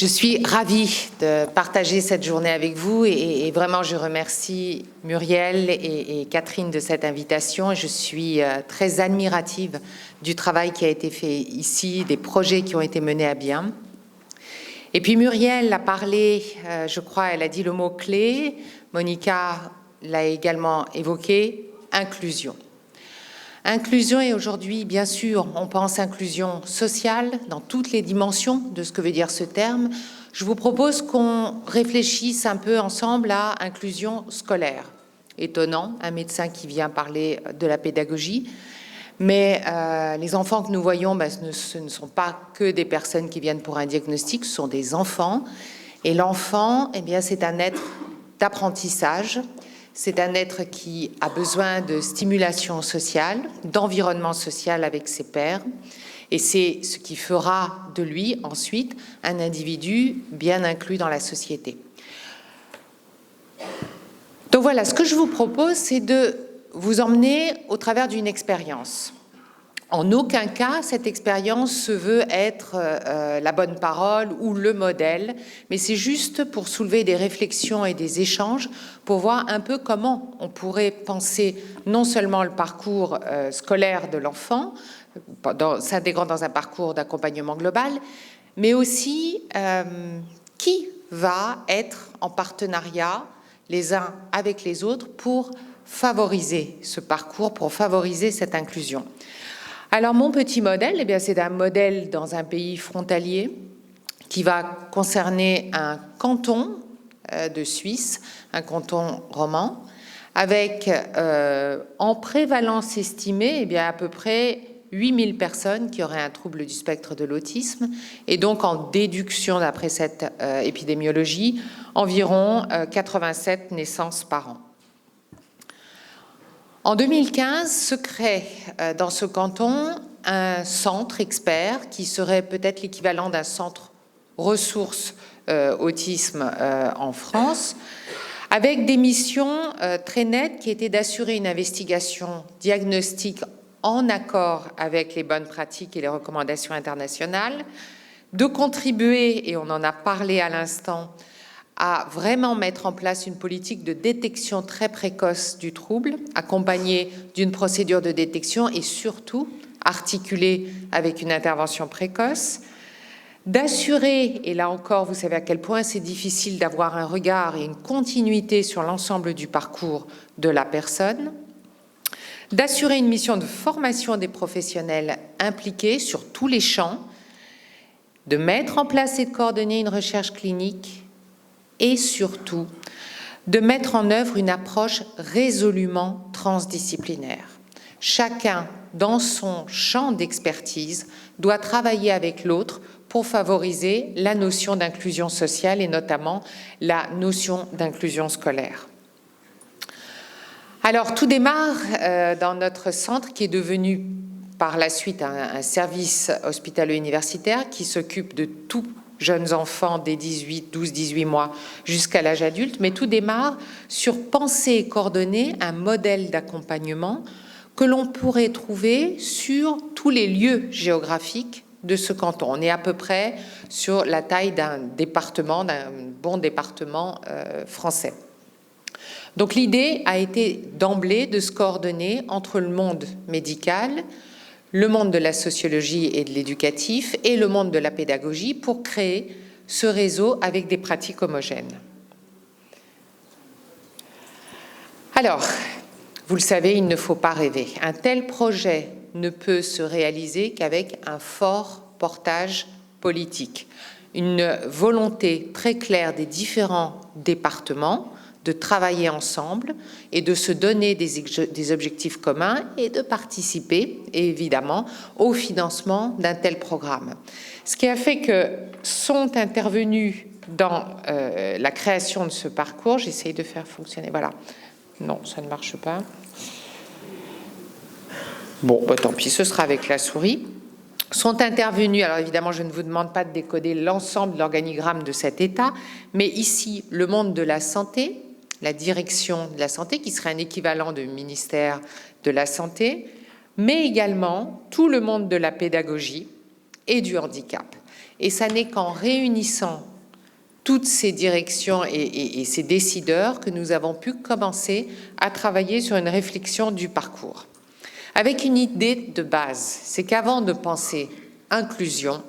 Je suis ravie de partager cette journée avec vous et vraiment je remercie Muriel et Catherine de cette invitation. Je suis très admirative du travail qui a été fait ici, des projets qui ont été menés à bien. Et puis Muriel a parlé, je crois, elle a dit le mot clé, Monica l'a également évoqué, inclusion. Inclusion, et aujourd'hui, bien sûr, on pense inclusion sociale dans toutes les dimensions de ce que veut dire ce terme. Je vous propose qu'on réfléchisse un peu ensemble à inclusion scolaire. Étonnant, un médecin qui vient parler de la pédagogie, mais les enfants que nous voyons, ce ne sont pas que des personnes qui viennent pour un diagnostic, ce sont des enfants. Et l'enfant, eh bien, c'est un être d'apprentissage. C'est un être qui a besoin de stimulation sociale, d'environnement social avec ses pairs, et c'est ce qui fera de lui ensuite un individu bien inclus dans la société. Donc voilà, ce que je vous propose, c'est de vous emmener au travers d'une expérience. En aucun cas, cette expérience se veut être la bonne parole ou le modèle, mais c'est juste pour soulever des réflexions et des échanges, pour voir un peu comment on pourrait penser non seulement le parcours scolaire de l'enfant, s'intégrant dans un parcours d'accompagnement global, mais aussi qui va être en partenariat les uns avec les autres pour favoriser ce parcours, pour favoriser cette inclusion. Alors mon petit modèle, eh bien, c'est un modèle dans un pays frontalier qui va concerner un canton de Suisse, un canton roman, avec en prévalence estimée eh bien, à peu près 8000 personnes qui auraient un trouble du spectre de l'autisme et donc en déduction d'après cette épidémiologie, environ 87 naissances par an. En 2015, se crée dans ce canton un centre expert qui serait peut-être l'équivalent d'un centre ressources autisme en France, avec des missions très nettes qui étaient d'assurer une investigation diagnostique en accord avec les bonnes pratiques et les recommandations internationales, de contribuer, et on en a parlé à l'instant, à vraiment mettre en place une politique de détection très précoce du trouble, accompagnée d'une procédure de détection et surtout articulée avec une intervention précoce, d'assurer, et là encore vous savez à quel point c'est difficile d'avoir un regard et une continuité sur l'ensemble du parcours de la personne, d'assurer une mission de formation des professionnels impliqués sur tous les champs, de mettre en place et de coordonner une recherche clinique, et surtout de mettre en œuvre une approche résolument transdisciplinaire. Chacun, dans son champ d'expertise, doit travailler avec l'autre pour favoriser la notion d'inclusion sociale et notamment la notion d'inclusion scolaire. Alors, tout démarre dans notre centre qui est devenu par la suite un service hospitalo-universitaire qui s'occupe de tout jeunes enfants des 12-18 mois jusqu'à l'âge adulte, mais tout démarre sur penser et coordonner un modèle d'accompagnement que l'on pourrait trouver sur tous les lieux géographiques de ce canton. On est à peu près sur la taille d'un département, d'un bon département français. Donc l'idée a été d'emblée de se coordonner entre le monde médical, le monde de la sociologie et de l'éducatif et le monde de la pédagogie pour créer ce réseau avec des pratiques homogènes. Alors, vous le savez, il ne faut pas rêver. Un tel projet ne peut se réaliser qu'avec un fort portage politique, une volonté très claire des différents départements de travailler ensemble et de se donner des objectifs communs et de participer, évidemment, au financement d'un tel programme. Ce qui a fait que sont intervenus dans la création de ce parcours, j'essaye de faire fonctionner, voilà, non, ça ne marche pas. Bon, tant pis, ce sera avec la souris. Sont intervenus, alors évidemment je ne vous demande pas de décoder l'ensemble de l'organigramme de cet État, mais ici le monde de la santé, la direction de la santé, qui serait un équivalent de ministère de la Santé, mais également tout le monde de la pédagogie et du handicap. Et ça n'est qu'en réunissant toutes ces directions et ces décideurs que nous avons pu commencer à travailler sur une réflexion du parcours. Avec une idée de base, c'est qu'avant de penser inclusion,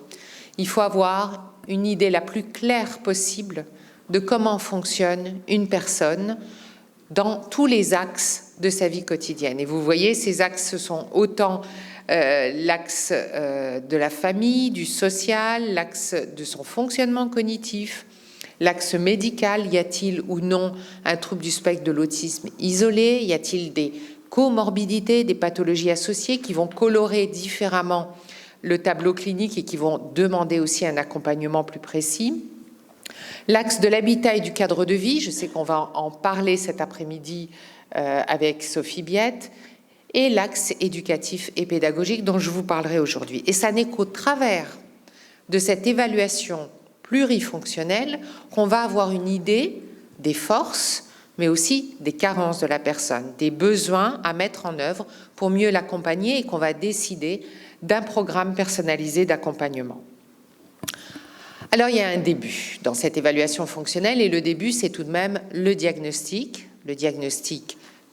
il faut avoir une idée la plus claire possible de comment fonctionne une personne dans tous les axes de sa vie quotidienne. Et vous voyez, ces axes sont autant l'axe de la famille, du social, l'axe de son fonctionnement cognitif, l'axe médical, y a-t-il ou non un trouble du spectre de l'autisme isolé, y a-t-il des comorbidités, des pathologies associées qui vont colorer différemment le tableau clinique et qui vont demander aussi un accompagnement plus précis. L'axe de l'habitat et du cadre de vie, je sais qu'on va en parler cet après-midi avec Sophie Biette, et l'axe éducatif et pédagogique dont je vous parlerai aujourd'hui. Et ça n'est qu'au travers de cette évaluation plurifonctionnelle qu'on va avoir une idée des forces, mais aussi des carences de la personne, des besoins à mettre en œuvre pour mieux l'accompagner et qu'on va décider d'un programme personnalisé d'accompagnement. Alors, il y a un début dans cette évaluation fonctionnelle, et le début, c'est tout de même le diagnostic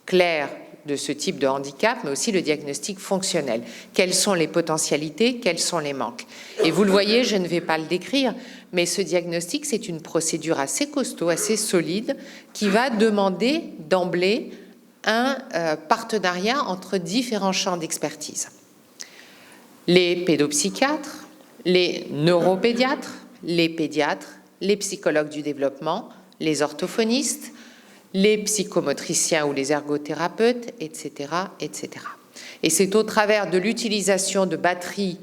clair de ce type de handicap, mais aussi le diagnostic fonctionnel. Quelles sont les potentialités, quels sont les manques? Et vous le voyez, je ne vais pas le décrire, mais ce diagnostic, c'est une procédure assez costaud, assez solide, qui va demander d'emblée un partenariat entre différents champs d'expertise. Les pédopsychiatres, les neuropédiatres, les pédiatres, les psychologues du développement, les orthophonistes, les psychomotriciens ou les ergothérapeutes, etc., etc. Et c'est au travers de l'utilisation de batteries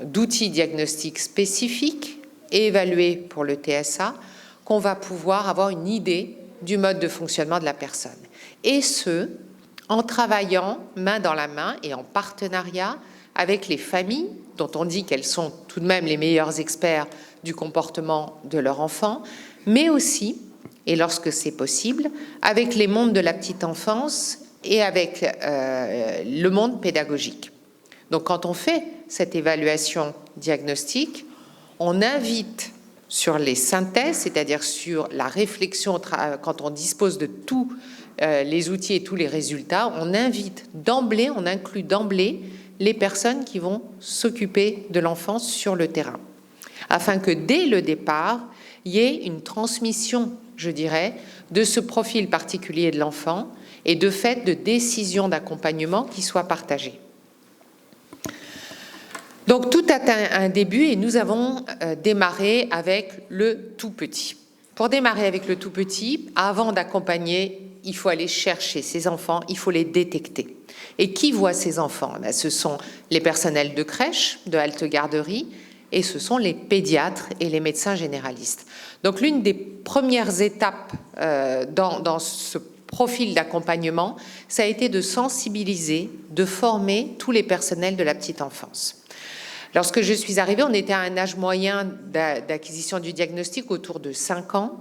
d'outils diagnostiques spécifiques et évalués pour le TSA qu'on va pouvoir avoir une idée du mode de fonctionnement de la personne. Et ce, en travaillant main dans la main et en partenariat avec les familles, dont on dit qu'elles sont tout de même les meilleurs experts du comportement de leur enfant, mais aussi, et lorsque c'est possible, avec les mondes de la petite enfance et avec le monde pédagogique. Donc quand on fait cette évaluation diagnostique, on invite sur les synthèses, c'est-à-dire sur la réflexion, quand on dispose de tous les outils et tous les résultats, on invite d'emblée, on inclut d'emblée les personnes qui vont s'occuper de l'enfant sur le terrain, afin que dès le départ, il y ait une transmission, je dirais, de ce profil particulier de l'enfant et de fait de décisions d'accompagnement qui soient partagées. Donc tout a un début et nous avons démarré avec le tout petit. Pour démarrer avec le tout petit, avant d'accompagner, il faut aller chercher ces enfants, il faut les détecter. Et qui voit ces enfants? Ce sont les personnels de crèche, de halte garderie, et ce sont les pédiatres et les médecins généralistes. Donc l'une des premières étapes dans ce profil d'accompagnement, ça a été de sensibiliser, de former tous les personnels de la petite enfance. Lorsque je suis arrivée, on était à un âge moyen d'acquisition du diagnostic autour de 5 ans.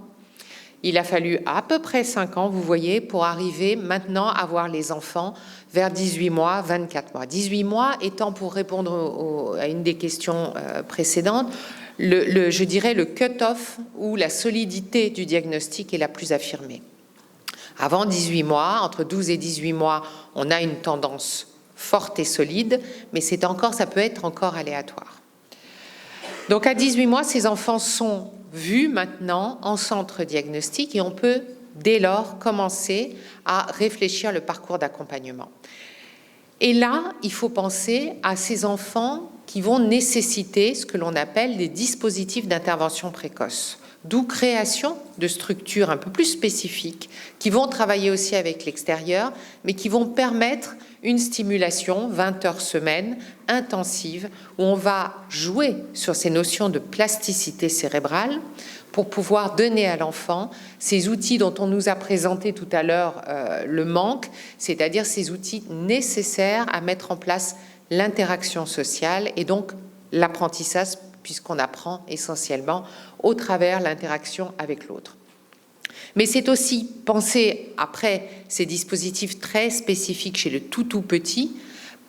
Il a fallu à peu près 5 ans, vous voyez, pour arriver maintenant à voir les enfants vers 18 mois, 24 mois. 18 mois étant, pour répondre à une des questions précédentes, je dirais le cut-off où la solidité du diagnostic est la plus affirmée. Avant 18 mois, entre 12 et 18 mois, on a une tendance forte et solide, mais ça peut être encore aléatoire. Donc à 18 mois, ces enfants sont vus maintenant en centre diagnostic et on peut dès lors commencer à réfléchir le parcours d'accompagnement. Et là, il faut penser à ces enfants qui vont nécessiter ce que l'on appelle des dispositifs d'intervention précoce, d'où création de structures un peu plus spécifiques qui vont travailler aussi avec l'extérieur, mais qui vont permettre une stimulation 20 heures semaine intensive où on va jouer sur ces notions de plasticité cérébrale pour pouvoir donner à l'enfant ces outils dont on nous a présenté tout à l'heure le manque, c'est-à-dire ces outils nécessaires à mettre en place l'interaction sociale et donc l'apprentissage, puisqu'on apprend essentiellement au travers l'interaction avec l'autre. Mais c'est aussi penser, après ces dispositifs très spécifiques chez le tout petit,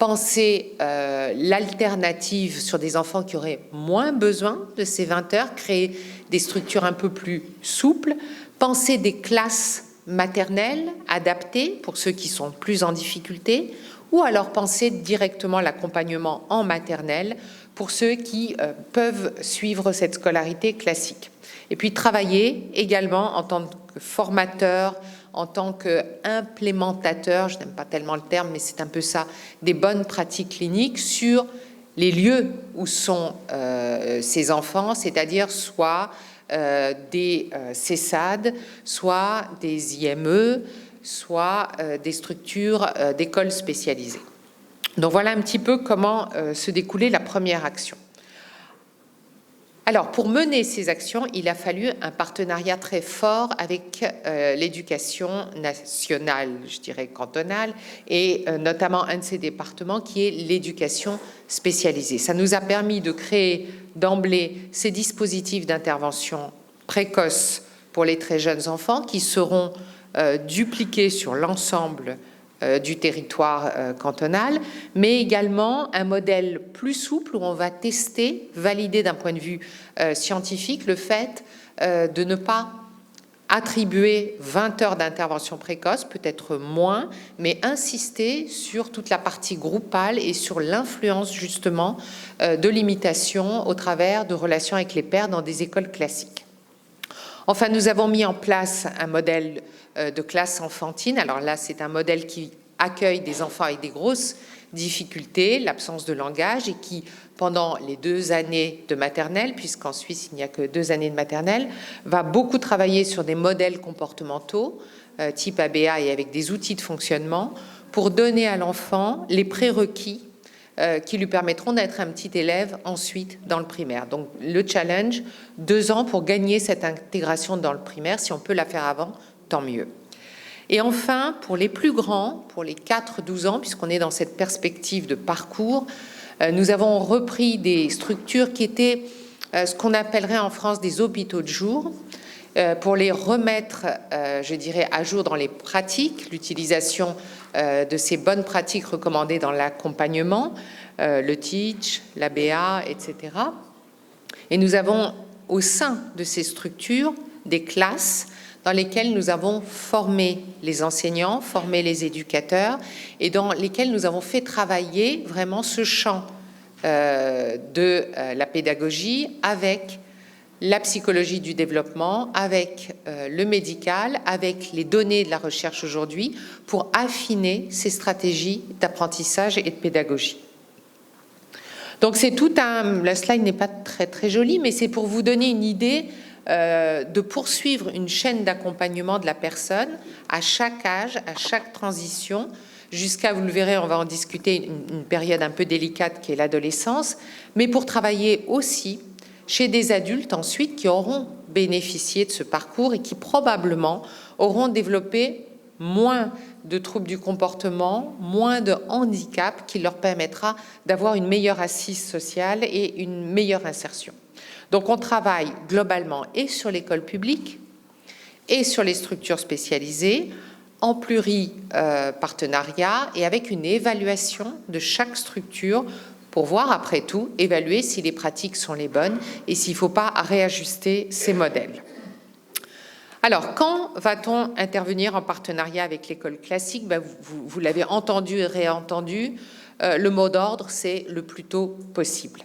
penser l'alternative sur des enfants qui auraient moins besoin de ces 20 heures, créer des structures un peu plus souples, penser des classes maternelles adaptées pour ceux qui sont plus en difficulté, ou alors penser directement l'accompagnement en maternelle pour ceux qui peuvent suivre cette scolarité classique. Et puis travailler également en tant que formateur, en tant qu'implémentateur, je n'aime pas tellement le terme, mais c'est un peu ça, des bonnes pratiques cliniques sur les lieux où sont ces enfants, c'est-à-dire soit des CESAD, soit des IME, soit des structures d'écoles spécialisées. Donc voilà un petit peu comment se découlait la première action. Alors, pour mener ces actions, il a fallu un partenariat très fort avec l'éducation nationale, je dirais cantonale, et notamment un de ces départements qui est l'éducation spécialisée. Ça nous a permis de créer d'emblée ces dispositifs d'intervention précoce pour les très jeunes enfants qui seront dupliqués sur l'ensemble du territoire cantonal, mais également un modèle plus souple où on va tester, valider d'un point de vue scientifique le fait de ne pas attribuer 20 heures d'intervention précoce, peut-être moins, mais insister sur toute la partie groupale et sur l'influence justement de l'imitation au travers de relations avec les pairs dans des écoles classiques. Enfin, nous avons mis en place un modèle de classe enfantine. Alors là, c'est un modèle qui accueille des enfants avec des grosses difficultés, l'absence de langage, et qui, pendant les 2 années de maternelle, puisqu'en Suisse, il n'y a que 2 années de maternelle, va beaucoup travailler sur des modèles comportementaux, type ABA et avec des outils de fonctionnement, pour donner à l'enfant les prérequis qui lui permettront d'être un petit élève ensuite dans le primaire. Donc le challenge, 2 ans pour gagner cette intégration dans le primaire. Si on peut la faire avant, tant mieux. Et enfin, pour les plus grands, pour les 4-12 ans, puisqu'on est dans cette perspective de parcours, nous avons repris des structures qui étaient ce qu'on appellerait en France des hôpitaux de jour, pour les remettre, je dirais, à jour dans les pratiques, l'utilisation de ces bonnes pratiques recommandées dans l'accompagnement, le TEACH, l'ABA, etc. Et nous avons au sein de ces structures des classes dans lesquelles nous avons formé les enseignants, formé les éducateurs et dans lesquelles nous avons fait travailler vraiment ce champ de la pédagogie avec la psychologie du développement, avec le médical, avec les données de la recherche aujourd'hui pour affiner ces stratégies d'apprentissage et de pédagogie. Donc c'est tout un... La slide n'est pas très jolie, mais c'est pour vous donner une idée de poursuivre une chaîne d'accompagnement de la personne à chaque âge, à chaque transition, jusqu'à, vous le verrez, on va en discuter, une période un peu délicate qui est l'adolescence, mais pour travailler aussi chez des adultes ensuite qui auront bénéficié de ce parcours et qui probablement auront développé moins de troubles du comportement, moins de handicap qui leur permettra d'avoir une meilleure assise sociale et une meilleure insertion. Donc on travaille globalement et sur l'école publique et sur les structures spécialisées en pluripartenariat et avec une évaluation de chaque structure pour voir, après tout, évaluer si les pratiques sont les bonnes et s'il ne faut pas réajuster ces modèles. Alors, quand va-t-on intervenir en partenariat avec l'école classique? Vous l'avez entendu et réentendu, le mot d'ordre, c'est le plus tôt possible.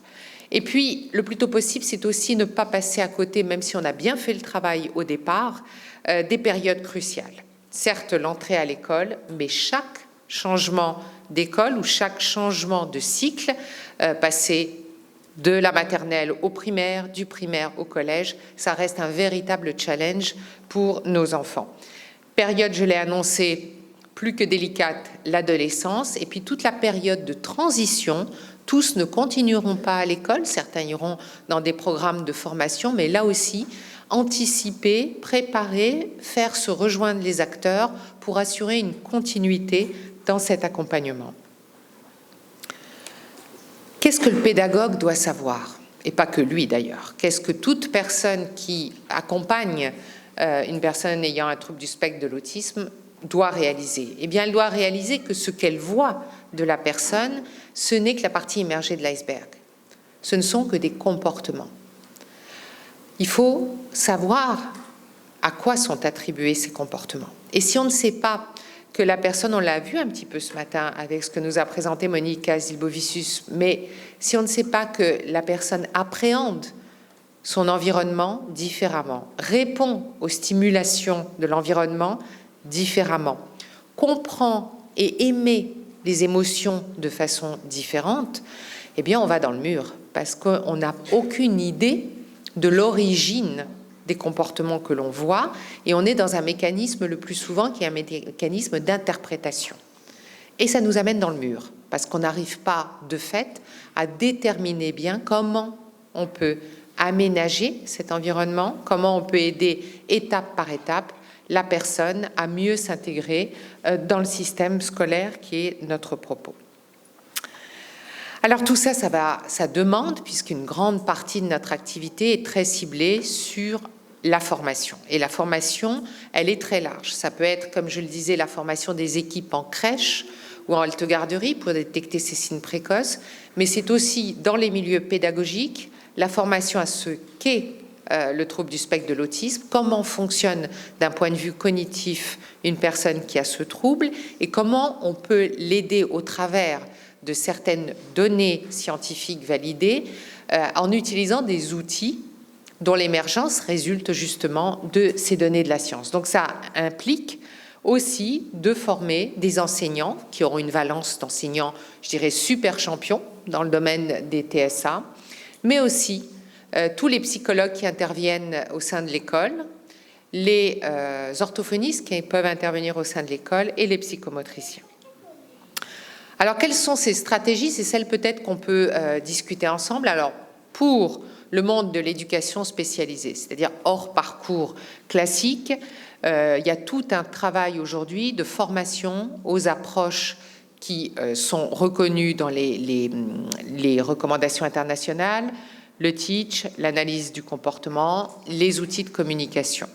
Et puis, le plus tôt possible, c'est aussi ne pas passer à côté, même si on a bien fait le travail au départ, des périodes cruciales. Certes, l'entrée à l'école, mais chaque changement d'école ou chaque changement de cycle, passer de la maternelle au primaire, du primaire au collège, ça reste un véritable challenge pour nos enfants. Période, je l'ai annoncé, plus que délicate, l'adolescence, et puis toute la période de transition. Tous ne continueront pas à l'école, certains iront dans des programmes de formation, mais là aussi, anticiper, préparer, faire se rejoindre les acteurs pour assurer une continuité dans cet accompagnement. Qu'est-ce que le pédagogue doit savoir? Et pas que lui d'ailleurs. Qu'est-ce que toute personne qui accompagne une personne ayant un trouble du spectre de l'autisme doit réaliser? Eh bien, elle doit réaliser que ce qu'elle voit de la personne, ce n'est que la partie immergée de l'iceberg. Ce ne sont que des comportements. Il faut savoir à quoi sont attribués ces comportements. Et si on ne sait pas que la personne, on l'a vu un petit peu ce matin avec ce que nous a présenté Monica Zilbovicius, mais si on ne sait pas que la personne appréhende son environnement différemment, répond aux stimulations de l'environnement différemment, comprend et émet les émotions de façon différente, eh bien on va dans le mur parce qu'on n'a aucune idée de l'origine des comportements que l'on voit et on est dans un mécanisme le plus souvent qui est un mécanisme d'interprétation. Et ça nous amène dans le mur parce qu'on n'arrive pas de fait à déterminer bien comment on peut aménager cet environnement, comment on peut aider étape par étape la personne à mieux s'intégrer dans le système scolaire qui est notre propos. Alors tout ça, ça demande, puisqu'une grande partie de notre activité est très ciblée sur la formation. Et la formation, elle est très large. Ça peut être, comme je le disais, la formation des équipes en crèche ou en halte-garderie pour détecter ces signes précoces, mais c'est aussi dans les milieux pédagogiques la formation à ce qu'est le trouble du spectre de l'autisme, comment fonctionne d'un point de vue cognitif une personne qui a ce trouble et comment on peut l'aider au travers de certaines données scientifiques validées en utilisant des outils dont l'émergence résulte justement de ces données de la science. Donc ça implique aussi de former des enseignants qui auront une valence d'enseignants, je dirais, super champions dans le domaine des TSA, mais aussi tous les psychologues qui interviennent au sein de l'école, les orthophonistes qui peuvent intervenir au sein de l'école et les psychomotriciens. Alors, quelles sont ces stratégies? C'est celles peut-être qu'on peut discuter ensemble. Alors, pour le monde de l'éducation spécialisée, c'est-à-dire hors parcours classique, il y a tout un travail aujourd'hui de formation aux approches qui sont reconnues dans les recommandations internationales, le TEACH, l'analyse du comportement, les outils de communication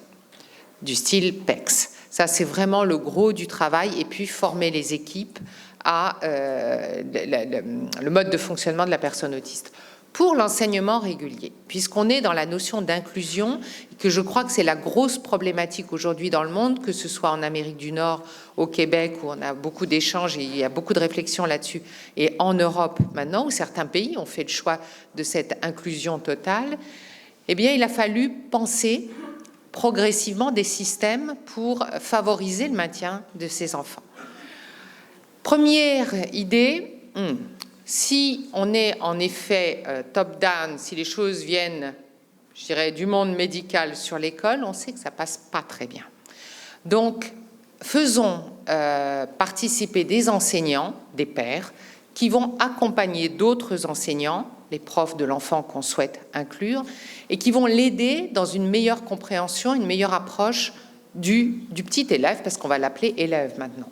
du style PECS. Ça, c'est vraiment le gros du travail, et puis former les équipes à le mode de fonctionnement de la personne autiste. Pour l'enseignement régulier, puisqu'on est dans la notion d'inclusion, que je crois que c'est la grosse problématique aujourd'hui dans le monde, que ce soit en Amérique du Nord, au Québec, où on a beaucoup d'échanges et il y a beaucoup de réflexions là-dessus, et en Europe maintenant, où certains pays ont fait le choix de cette inclusion totale, eh bien, il a fallu penser progressivement des systèmes pour favoriser le maintien de ces enfants. Première idée, si on est en effet top-down, si les choses viennent, je dirais, du monde médical sur l'école, on sait que ça passe pas très bien. Donc, faisons participer des enseignants, des pairs, qui vont accompagner d'autres enseignants, les profs de l'enfant qu'on souhaite inclure, et qui vont l'aider dans une meilleure compréhension, une meilleure approche du petit élève, parce qu'on va l'appeler élève maintenant.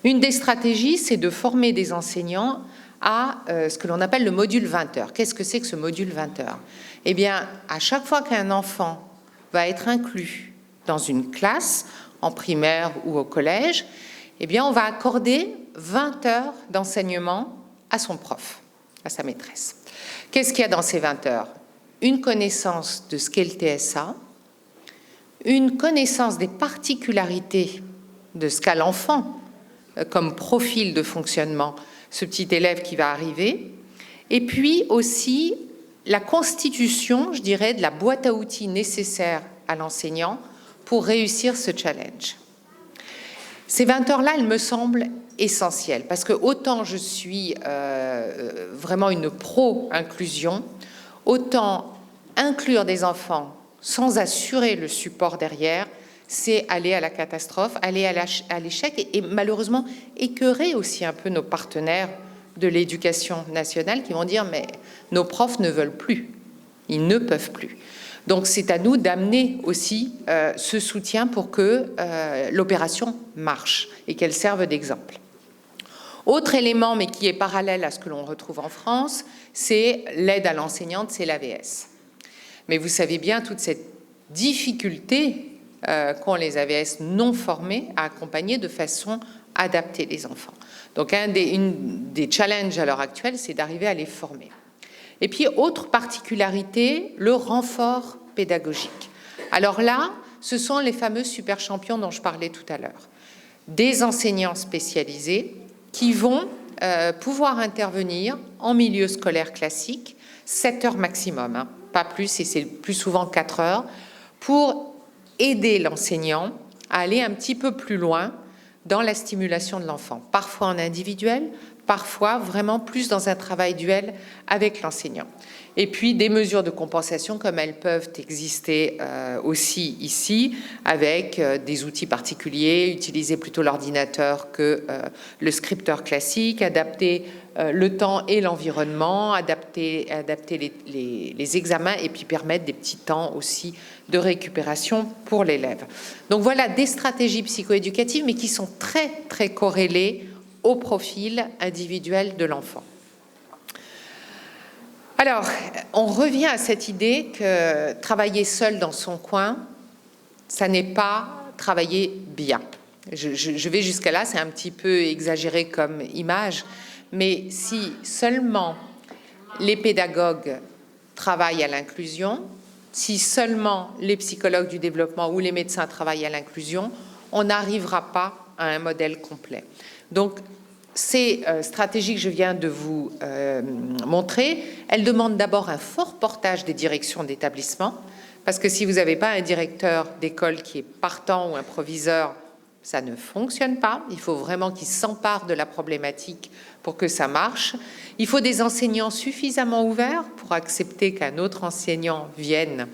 Une des stratégies, c'est de former des enseignants à ce que l'on appelle le module 20 heures. Qu'est-ce que c'est que ce module 20 heures? Eh bien, à chaque fois qu'un enfant va être inclus dans une classe, en primaire ou au collège, eh bien, on va accorder 20 heures d'enseignement à son prof, à sa maîtresse. Qu'est-ce qu'il y a dans ces 20 heures? Une connaissance de ce qu'est le TSA, une connaissance des particularités de ce qu'a l'enfant comme profil de fonctionnement, ce petit élève qui va arriver, et puis aussi la constitution, je dirais, de la boîte à outils nécessaire à l'enseignant pour réussir ce challenge. Ces 20 heures-là, elles me semblent essentielles, parce que autant je suis vraiment une pro-inclusion, autant inclure des enfants sans assurer le support derrière, c'est aller à la catastrophe, aller à l'échec et malheureusement écœurer aussi un peu nos partenaires de l'éducation nationale qui vont dire « mais nos profs ne veulent plus, ils ne peuvent plus ». Donc c'est à nous d'amener aussi ce soutien pour que l'opération marche et qu'elle serve d'exemple. Autre élément, mais qui est parallèle à ce que l'on retrouve en France, c'est l'aide à l'enseignante, c'est l'AVS. Mais vous savez bien toute cette difficulté qu'ont les AVS non formés à accompagner de façon adaptée les enfants. Donc une des challenges à l'heure actuelle, c'est d'arriver à les former. Et puis, autre particularité, le renfort pédagogique. Alors là, ce sont les fameux super champions dont je parlais tout à l'heure. Des enseignants spécialisés qui vont pouvoir intervenir en milieu scolaire classique, 7 heures maximum, hein, pas plus, et c'est plus souvent 4 heures, pour aider l'enseignant à aller un petit peu plus loin dans la stimulation de l'enfant, parfois en individuel, parfois vraiment plus dans un travail duel avec l'enseignant. Et puis des mesures de compensation comme elles peuvent exister aussi ici, avec des outils particuliers, utiliser plutôt l'ordinateur que le scripteur classique, adapter le temps et l'environnement, adapter les examens et puis permettre des petits temps aussi de récupération pour l'élève. Donc voilà des stratégies psychoéducatives, mais qui sont très, très corrélées au profil individuel de l'enfant. Alors, on revient à cette idée que travailler seul dans son coin, ça n'est pas travailler bien. Je vais jusqu'à là, c'est un petit peu exagéré comme image, mais si seulement les pédagogues travaillent à l'inclusion, si seulement les psychologues du développement ou les médecins travaillent à l'inclusion, on n'arrivera pas à un modèle complet. Donc, ces stratégies que je viens de vous montrer, elles demandent d'abord un fort portage des directions d'établissement, parce que si vous n'avez pas un directeur d'école qui est partant ou un proviseur, ça ne fonctionne pas. Il faut vraiment qu'il s'empare de la problématique pour que ça marche. Il faut des enseignants suffisamment ouverts pour accepter qu'un autre enseignant vienne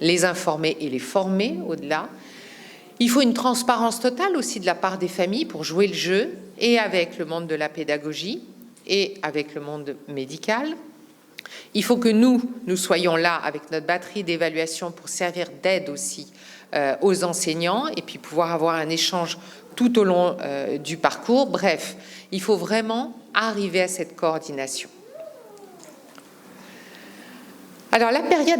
les informer et les former au-delà. Il faut une transparence totale aussi de la part des familles pour jouer le jeu, et avec le monde de la pédagogie et avec le monde médical. Il faut que nous soyons là avec notre batterie d'évaluation pour servir d'aide aussi aux enseignants et puis pouvoir avoir un échange tout au long du parcours. Bref, il faut vraiment arriver à cette coordination. Alors, la période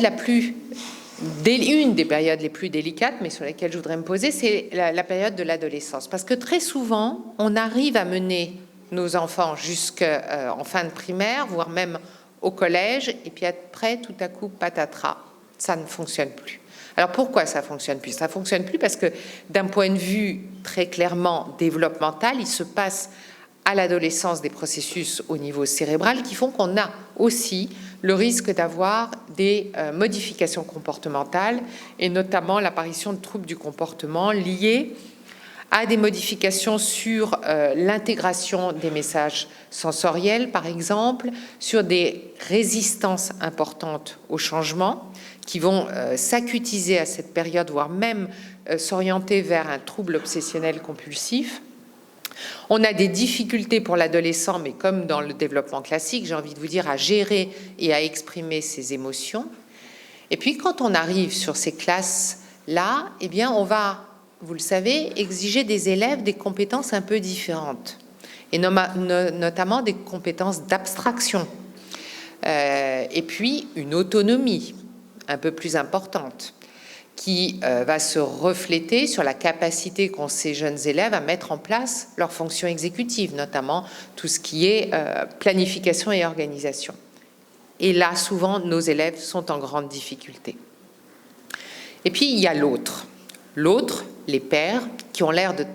une des périodes les plus délicates, mais sur lesquelles je voudrais me poser, c'est la période de l'adolescence. Parce que très souvent, on arrive à mener nos enfants jusqu'en fin de primaire, voire même au collège, et puis après, tout à coup, patatras, ça ne fonctionne plus. Alors pourquoi ça ne fonctionne plus? Ça ne fonctionne plus parce que d'un point de vue très clairement développemental, il se passe à l'adolescence des processus au niveau cérébral qui font qu'on a aussi le risque d'avoir des modifications comportementales et notamment l'apparition de troubles du comportement liés à des modifications sur l'intégration des messages sensoriels, par exemple, sur des résistances importantes au changement qui vont s'acutiser à cette période, voire même s'orienter vers un trouble obsessionnel compulsif. On a des difficultés pour l'adolescent, mais comme dans le développement classique, j'ai envie de vous dire, à gérer et à exprimer ses émotions. Et puis, quand on arrive sur ces classes-là, eh bien, on va, vous le savez, exiger des élèves des compétences un peu différentes, et notamment des compétences d'abstraction, et puis une autonomie un peu plus importante, qui va se refléter sur la capacité qu'ont ces jeunes élèves à mettre en place leurs fonctions exécutives, notamment tout ce qui est planification et organisation. Et là, souvent, nos élèves sont en grande difficulté. Et puis, il y a l'autre. L'autre, les pères, qui ont l'air de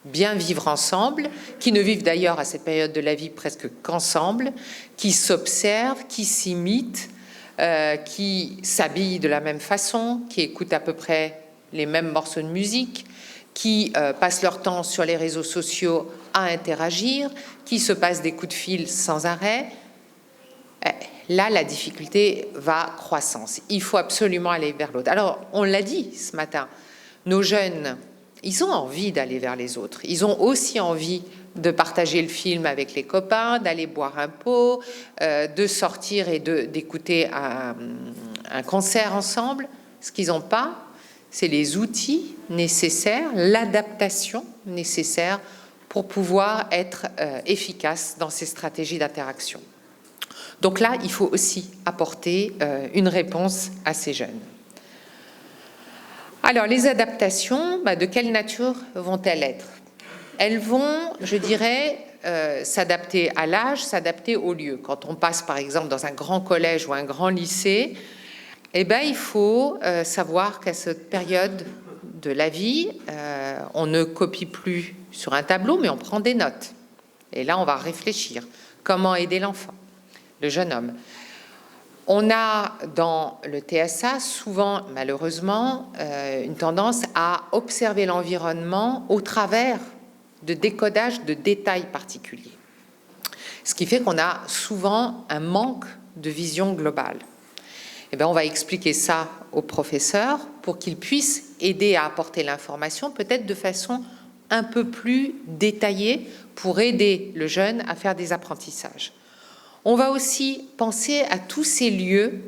bien vivre ensemble, qui ne vivent d'ailleurs à cette période de la vie presque qu'ensemble, qui s'observent, qui s'imitent, qui s'habillent de la même façon, qui écoutent à peu près les mêmes morceaux de musique, qui passent leur temps sur les réseaux sociaux à interagir, qui se passent des coups de fil sans arrêt. Là, la difficulté va croissant. Il faut absolument aller vers l'autre. Alors, on l'a dit ce matin, nos jeunes, ils ont envie d'aller vers les autres. Ils ont aussi envie de partager le film avec les copains, d'aller boire un pot, de sortir et d'écouter un concert ensemble. Ce qu'ils n'ont pas, c'est les outils nécessaires, l'adaptation nécessaire pour pouvoir être efficace dans ces stratégies d'interaction. Donc là, il faut aussi apporter une réponse à ces jeunes. Alors, les adaptations, de quelle nature vont-elles être? Elles vont, je dirais, s'adapter à l'âge, s'adapter au lieu. Quand on passe par exemple dans un grand collège ou un grand lycée, eh ben, il faut savoir qu'à cette période de la vie, on ne copie plus sur un tableau, mais on prend des notes. Et là, on va réfléchir. Comment aider l'enfant, le jeune homme? On a dans le TSA souvent, malheureusement, une tendance à observer l'environnement au travers de décodage de détails particuliers. Ce qui fait qu'on a souvent un manque de vision globale. Eh bien, on va expliquer ça aux professeurs pour qu'ils puissent aider à apporter l'information, peut-être de façon un peu plus détaillée pour aider le jeune à faire des apprentissages. On va aussi penser à tous ces lieux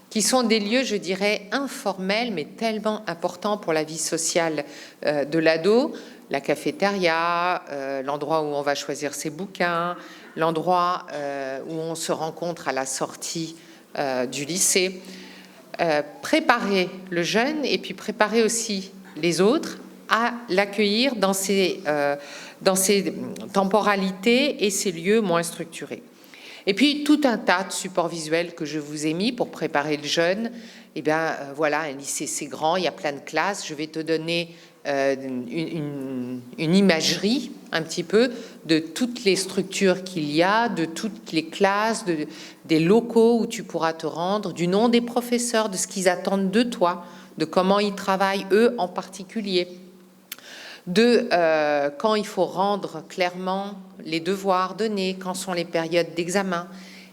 qui sont des lieux, je dirais, informels, mais tellement importants pour la vie sociale de l'ado. La cafétéria, l'endroit où on va choisir ses bouquins, l'endroit où on se rencontre à la sortie du lycée. Préparer le jeune et puis préparer aussi les autres à l'accueillir dans ces temporalités et ces lieux moins structurés. Et puis tout un tas de supports visuels que je vous ai mis pour préparer le jeune. Eh bien voilà, un lycée c'est grand, il y a plein de classes, je vais te donner une imagerie un petit peu de toutes les structures qu'il y a, de toutes les classes, des locaux où tu pourras te rendre, du nom des professeurs, de ce qu'ils attendent de toi, de comment ils travaillent, eux en particulier, de quand il faut rendre clairement les devoirs donnés, quand sont les périodes d'examen.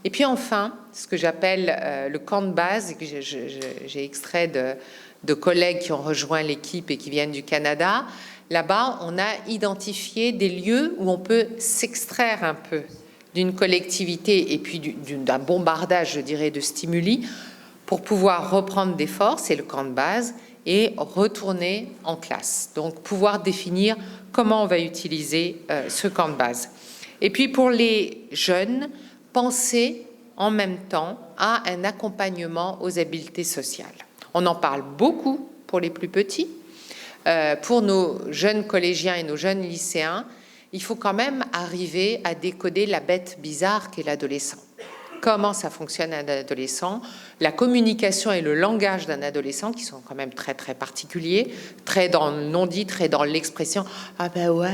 Et puis enfin, ce que j'appelle le camp de base, que j'ai extrait de collègues qui ont rejoint l'équipe et qui viennent du Canada. Là-bas, on a identifié des lieux où on peut s'extraire un peu d'une collectivité et puis d'un bombardage, je dirais, de stimuli pour pouvoir reprendre des forces, c'est le camp de base, et retourner en classe. Donc, pouvoir définir comment on va utiliser ce camp de base. Et puis, pour les jeunes, penser en même temps à un accompagnement aux habiletés sociales. On en parle beaucoup pour les plus petits. Pour nos jeunes collégiens et nos jeunes lycéens, il faut quand même arriver à décoder la bête bizarre qu'est l'adolescent. Comment ça fonctionne un adolescent, la communication et le langage d'un adolescent qui sont quand même très très particuliers, très dans le non-dit, très dans l'expression « ah ben ouais,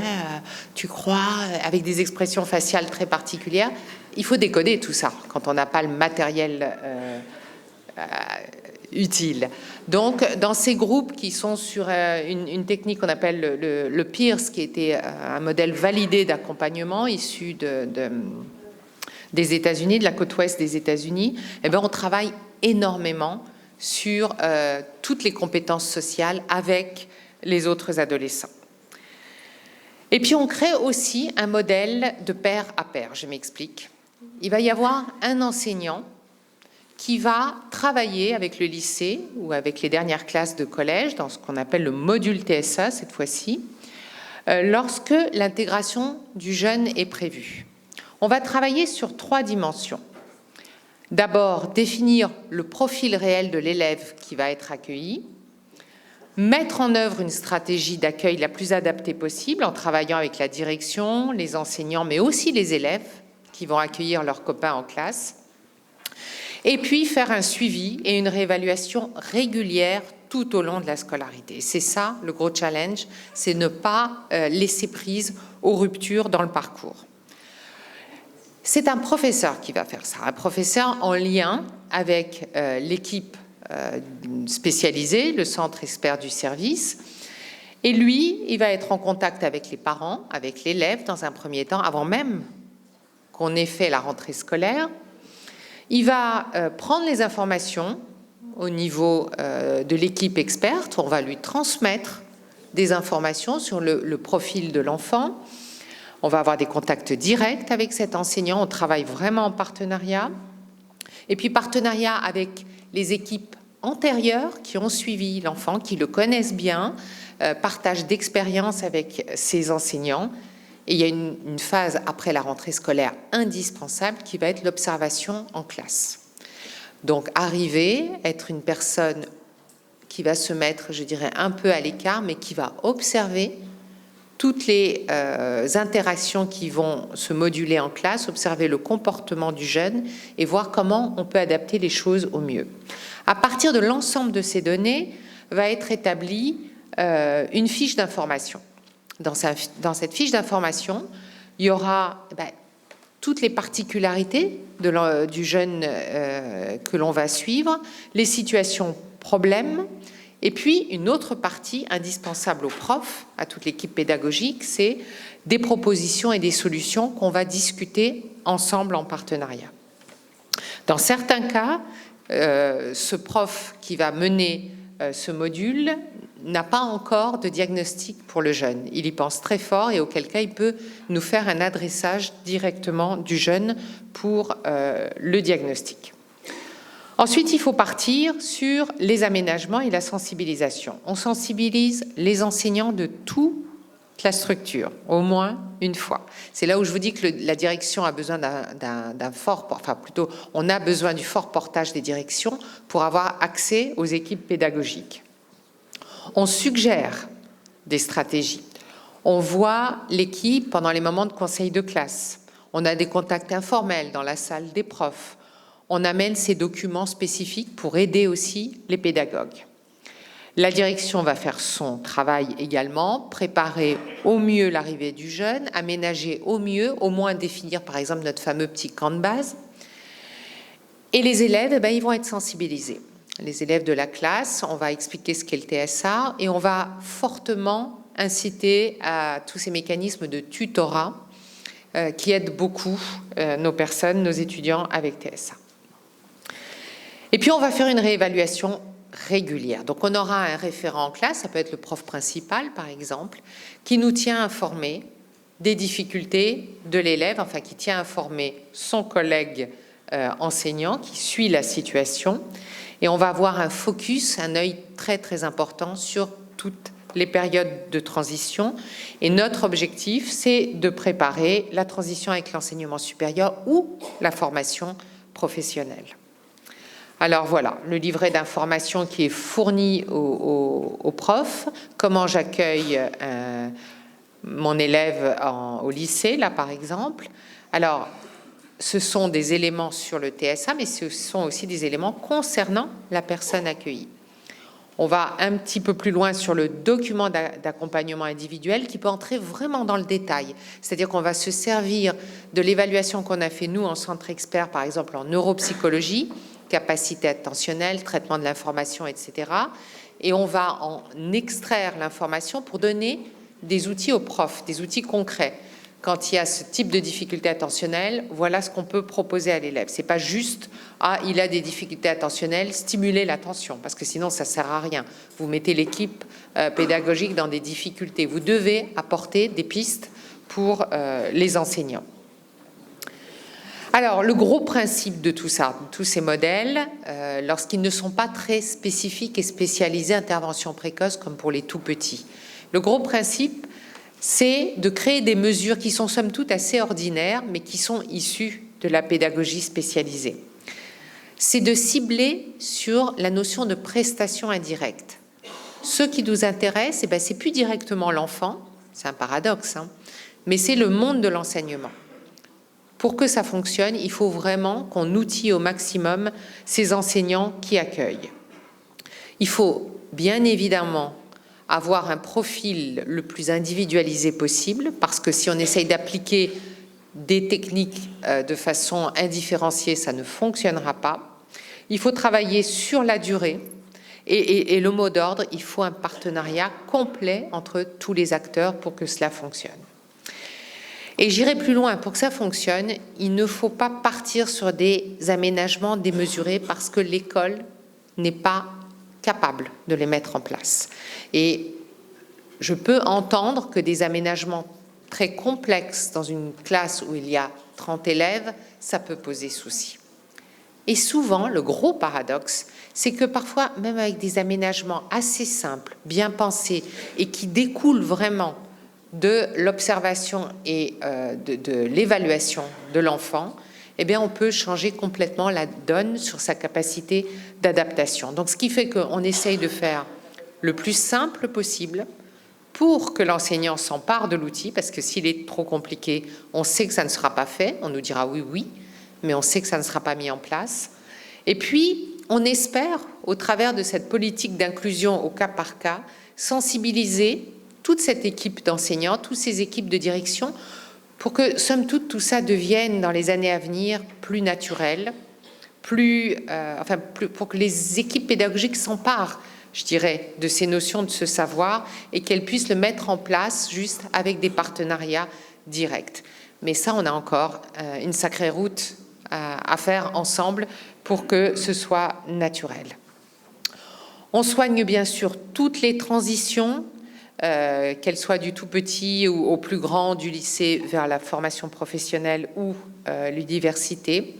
tu crois », avec des expressions faciales très particulières. Il faut décoder tout ça quand on n'a pas le matériel utile. Donc, dans ces groupes qui sont sur une technique qu'on appelle le PIRS, qui était un modèle validé d'accompagnement issu des États-Unis, de la côte ouest des États-Unis, eh bien, on travaille énormément sur toutes les compétences sociales avec les autres adolescents. Et puis, on crée aussi un modèle de pair à pair. Je m'explique. Il va y avoir un enseignant qui va travailler avec le lycée ou avec les dernières classes de collège, dans ce qu'on appelle le module TSA cette fois-ci, lorsque l'intégration du jeune est prévue. On va travailler sur 3 dimensions. D'abord, définir le profil réel de l'élève qui va être accueilli, mettre en œuvre une stratégie d'accueil la plus adaptée possible en travaillant avec la direction, les enseignants, mais aussi les élèves qui vont accueillir leurs copains en classe, et puis faire un suivi et une réévaluation régulière tout au long de la scolarité. C'est ça le gros challenge, c'est ne pas laisser prise aux ruptures dans le parcours. C'est un professeur qui va faire ça, un professeur en lien avec l'équipe spécialisée, le centre expert du service. Et lui, il va être en contact avec les parents, avec l'élève dans un premier temps, avant même qu'on ait fait la rentrée scolaire. Il va prendre les informations au niveau de l'équipe experte. On va lui transmettre des informations sur le profil de l'enfant. On va avoir des contacts directs avec cet enseignant. On travaille vraiment en partenariat. Et puis partenariat avec les équipes antérieures qui ont suivi l'enfant, qui le connaissent bien, partage d'expérience avec ses enseignants. Et il y a une phase après la rentrée scolaire indispensable qui va être l'observation en classe. Donc arriver, être une personne qui va se mettre, je dirais, un peu à l'écart, mais qui va observer toutes les interactions qui vont se moduler en classe, observer le comportement du jeune et voir comment on peut adapter les choses au mieux. À partir de l'ensemble de ces données, va être établie une fiche d'information. Dans cette fiche d'information, il y aura toutes les particularités du jeune que l'on va suivre, les situations problèmes, et puis une autre partie indispensable aux profs, à toute l'équipe pédagogique, c'est des propositions et des solutions qu'on va discuter ensemble en partenariat. Dans certains cas, ce prof qui va mener ce module n'a pas encore de diagnostic pour le jeune. Il y pense très fort et auquel cas il peut nous faire un adressage directement du jeune pour le diagnostic. Ensuite, il faut partir sur les aménagements et la sensibilisation. On sensibilise les enseignants de toute la structure, au moins une fois. C'est là où je vous dis que la direction a besoin d'un fort, enfin plutôt, on a besoin du fort portage des directions pour avoir accès aux équipes pédagogiques. On suggère des stratégies. On voit l'équipe pendant les moments de conseil de classe. On a des contacts informels dans la salle des profs. On amène ces documents spécifiques pour aider aussi les pédagogues. La direction va faire son travail également, préparer au mieux l'arrivée du jeune, aménager au mieux, au moins définir par exemple notre fameux petit camp de base. Et les élèves, ils vont être sensibilisés. Les élèves de la classe, on va expliquer ce qu'est le TSA et on va fortement inciter à tous ces mécanismes de tutorat qui aident beaucoup nos personnes, nos étudiants avec TSA. Et puis on va faire une réévaluation régulière. Donc on aura un référent en classe, ça peut être le prof principal par exemple, qui nous tient informés des difficultés de l'élève, enfin qui tient informé son collègue enseignant qui suit la situation. Et on va avoir un focus, un œil très très important sur toutes les périodes de transition. Et notre objectif, c'est de préparer la transition avec l'enseignement supérieur ou la formation professionnelle. Alors voilà, le livret d'information qui est fourni aux profs, comment j'accueille mon élève au lycée, là par exemple. Alors, ce sont des éléments sur le TSA, mais ce sont aussi des éléments concernant la personne accueillie. On va un petit peu plus loin sur le document d'accompagnement individuel qui peut entrer vraiment dans le détail. C'est-à-dire qu'on va se servir de l'évaluation qu'on a fait nous en centre expert, par exemple en neuropsychologie, capacité attentionnelle, traitement de l'information, etc. Et on va en extraire l'information pour donner des outils aux profs, des outils concrets. Quand il y a ce type de difficulté attentionnelle, voilà ce qu'on peut proposer à l'élève. C'est pas juste « Ah, il a des difficultés attentionnelles, stimuler l'attention », parce que sinon ça sert à rien. Vous mettez l'équipe pédagogique dans des difficultés. Vous devez apporter des pistes pour les enseignants. Alors, le gros principe de tout ça, de tous ces modèles, lorsqu'ils ne sont pas très spécifiques et spécialisés, intervention précoce comme pour les tout-petits, le gros principe, c'est de créer des mesures qui sont somme toute assez ordinaires, mais qui sont issues de la pédagogie spécialisée. C'est de cibler sur la notion de prestation indirecte. Ce qui nous intéresse, c'est plus directement l'enfant, c'est un paradoxe, mais c'est le monde de l'enseignement. Pour que ça fonctionne, il faut vraiment qu'on outille au maximum ces enseignants qui accueillent. Il faut bien évidemment avoir un profil le plus individualisé possible, parce que si on essaye d'appliquer des techniques de façon indifférenciée, ça ne fonctionnera pas. Il faut travailler sur la durée, et le mot d'ordre, il faut un partenariat complet entre tous les acteurs pour que cela fonctionne. Et j'irai plus loin, pour que ça fonctionne, il ne faut pas partir sur des aménagements démesurés parce que l'école n'est pas capable de les mettre en place. Et je peux entendre que des aménagements très complexes dans une classe où il y a 30 élèves, ça peut poser souci. Et souvent, le gros paradoxe, c'est que parfois, même avec des aménagements assez simples, bien pensés, et qui découlent vraiment de l'observation et de l'évaluation de l'enfant, eh bien, on peut changer complètement la donne sur sa capacité d'adaptation. Donc, ce qui fait qu'on essaye de faire le plus simple possible pour que l'enseignant s'empare de l'outil, parce que s'il est trop compliqué, on sait que ça ne sera pas fait, on nous dira oui, oui, mais on sait que ça ne sera pas mis en place. Et puis, on espère, au travers de cette politique d'inclusion au cas par cas, sensibiliser toute cette équipe d'enseignants, toutes ces équipes de direction, pour que, somme toute, tout ça devienne, dans les années à venir, plus naturel, pour que les équipes pédagogiques s'emparent, je dirais, de ces notions, de ce savoir, et qu'elles puissent le mettre en place juste avec des partenariats directs. Mais ça, on a encore une sacrée route à faire ensemble pour que ce soit naturel. On soigne bien sûr toutes les transitions, qu'elles soient du tout petit ou au plus grand, du lycée vers la formation professionnelle ou l'université.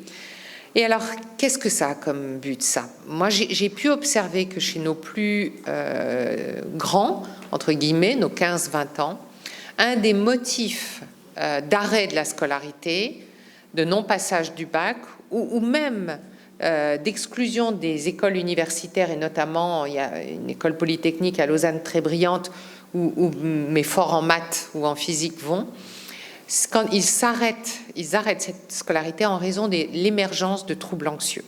Et alors, qu'est-ce que ça a comme but, ça? Moi, j'ai pu observer que chez nos plus grands, entre guillemets, nos 15-20 ans, un des motifs d'arrêt de la scolarité, de non-passage du bac, ou même d'exclusion des écoles universitaires, et notamment, il y a une école polytechnique à Lausanne très brillante, où mes forts en maths ou en physique vont, quand ils arrêtent cette scolarité en raison de l'émergence de troubles anxieux.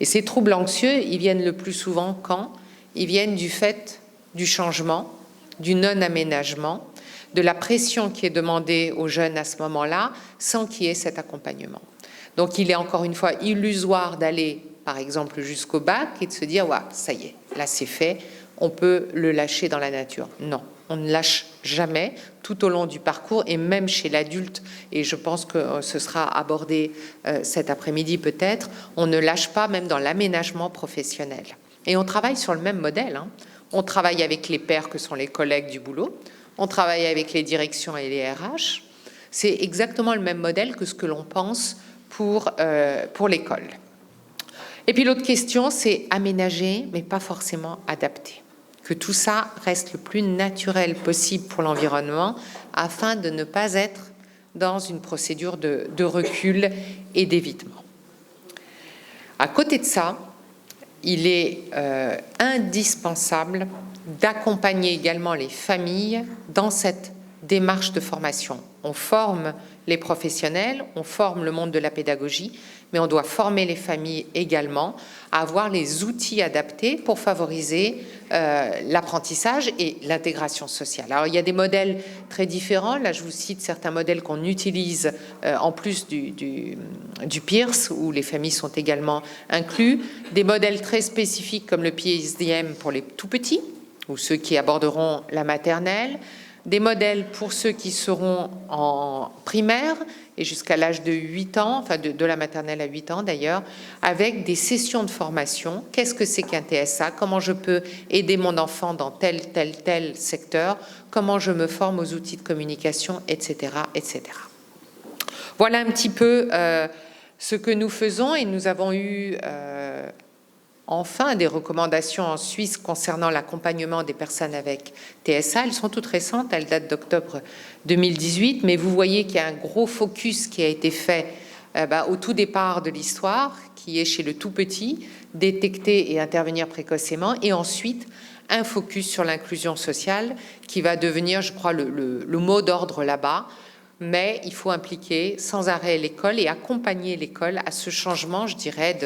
Et ces troubles anxieux, ils viennent le plus souvent quand? Ils viennent du fait du changement, du non-aménagement, de la pression qui est demandée aux jeunes à ce moment-là, sans qu'il y ait cet accompagnement. Donc il est encore une fois illusoire d'aller, par exemple, jusqu'au bac et de se dire « ouais, ça y est, là c'est fait, on peut le lâcher dans la nature ». Non, on ne lâche jamais tout au long du parcours et même chez l'adulte, et je pense que ce sera abordé cet après-midi peut-être, on ne lâche pas même dans l'aménagement professionnel. Et on travaille sur le même modèle, hein. On travaille avec les pairs que sont les collègues du boulot, on travaille avec les directions et les RH. C'est exactement le même modèle que ce que l'on pense pour l'école. Et puis l'autre question, c'est aménager, mais pas forcément adapter. Que tout ça reste le plus naturel possible pour l'environnement afin de ne pas être dans une procédure de recul et d'évitement. À côté de ça, il est indispensable d'accompagner également les familles dans cette démarche de formation. On forme les professionnels, on forme le monde de la pédagogie, mais on doit former les familles également à avoir les outils adaptés pour favoriser l'apprentissage et l'intégration sociale. Alors il y a des modèles très différents, là je vous cite certains modèles qu'on utilise en plus du PIRS, où les familles sont également inclus, des modèles très spécifiques comme le PSDM pour les tout-petits, ou ceux qui aborderont la maternelle, des modèles pour ceux qui seront en primaire et jusqu'à l'âge de 8 ans, enfin de la maternelle à 8 ans d'ailleurs, avec des sessions de formation. Qu'est-ce que c'est qu'un TSA? Comment je peux aider mon enfant dans tel secteur? Comment je me forme aux outils de communication, etc., etc. Voilà un petit peu ce que nous faisons, et nous avons eu enfin des recommandations en Suisse concernant l'accompagnement des personnes avec TSA. Elles sont toutes récentes, elles datent d'octobre 2018, mais vous voyez qu'il y a un gros focus qui a été fait au tout départ de l'histoire, qui est chez le tout petit, détecter et intervenir précocement, et ensuite un focus sur l'inclusion sociale qui va devenir, je crois, le mot d'ordre là-bas. Mais il faut impliquer sans arrêt l'école et accompagner l'école à ce changement, je dirais,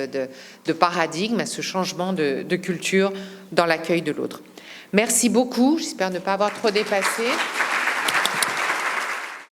de paradigme, à ce changement de culture dans l'accueil de l'autre. Merci beaucoup, j'espère ne pas avoir trop dépassé.